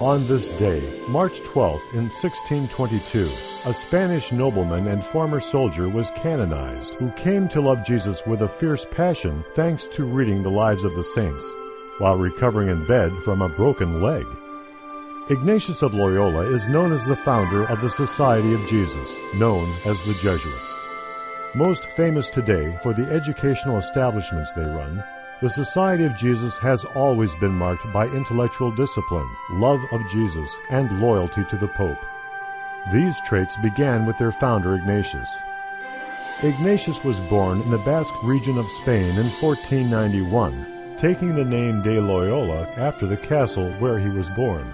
On this day, March 12th, in 1622, a Spanish nobleman and former soldier was canonized, who came to love Jesus with a fierce passion thanks to reading the lives of the saints, while recovering in bed from a broken leg. Ignatius of Loyola is known as the founder of the Society of Jesus, known as the Jesuits. Most famous today for the educational establishments they run, the Society of Jesus has always been marked by intellectual discipline, love of Jesus, and loyalty to the Pope. These traits began with their founder Ignatius. Ignatius was born in the Basque region of Spain in 1491, taking the name de Loyola after the castle where he was born.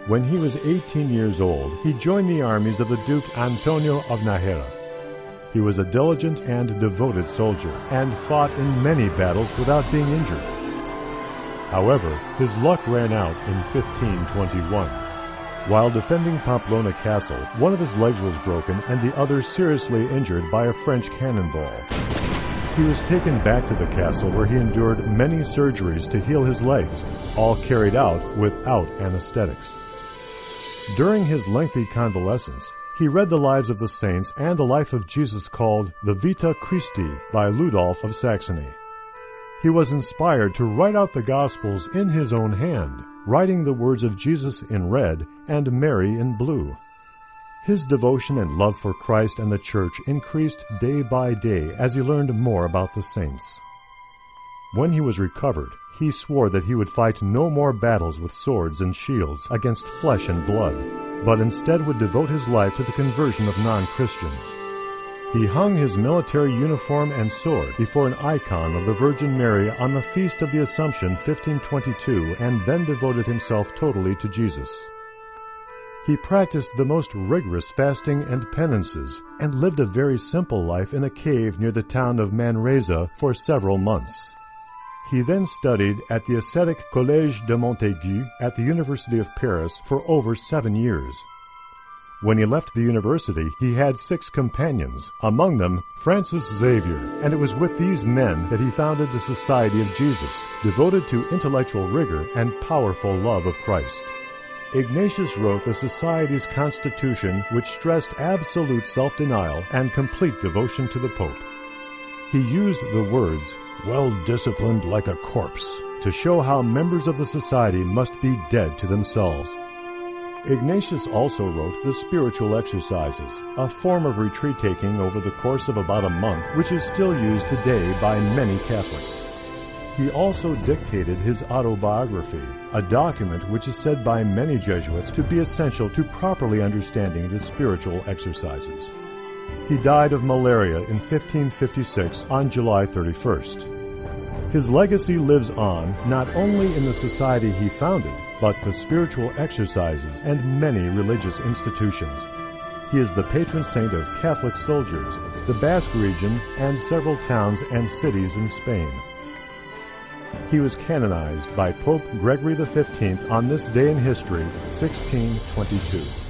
When he was 18 years old, he joined the armies of the Duke Antonio of Nájera. He was a diligent and devoted soldier, and fought in many battles without being injured. However, his luck ran out in 1521. While defending Pamplona Castle, one of his legs was broken and the other seriously injured by a French cannonball. He was taken back to the castle where he endured many surgeries to heal his legs, all carried out without anesthetics. During his lengthy convalescence, he read the lives of the saints and the life of Jesus called the Vita Christi by Ludolf of Saxony. He was inspired to write out the Gospels in his own hand, writing the words of Jesus in red and Mary in blue. His devotion and love for Christ and the Church increased day by day as he learned more about the saints. When he was recovered, he swore that he would fight no more battles with swords and shields against flesh and blood, but instead would devote his life to the conversion of non-Christians. He hung his military uniform and sword before an icon of the Virgin Mary on the Feast of the Assumption 1522 and then devoted himself totally to Jesus. He practiced the most rigorous fasting and penances and lived a very simple life in a cave near the town of Manresa for several months. He then studied at the ascetic Collège de Montaigu at the University of Paris for over 7 years. When he left the university, he had 6 companions, among them Francis Xavier, and it was with these men that he founded the Society of Jesus, devoted to intellectual rigor and powerful love of Christ. Ignatius wrote the Society's constitution, which stressed absolute self-denial and complete devotion to the Pope. He used the words, "well-disciplined like a corpse," to show how members of the Society must be dead to themselves. Ignatius also wrote the Spiritual Exercises, a form of retreat-taking over the course of about a month, which is still used today by many Catholics. He also dictated his autobiography, a document which is said by many Jesuits to be essential to properly understanding the spiritual exercises. He died of malaria in 1556 on July 31st. His legacy lives on not only in the society he founded, but the spiritual exercises and many religious institutions. He is the patron saint of Catholic soldiers, the Basque region, and several towns and cities in Spain. He was canonized by Pope Gregory XV on this day in history, 1622.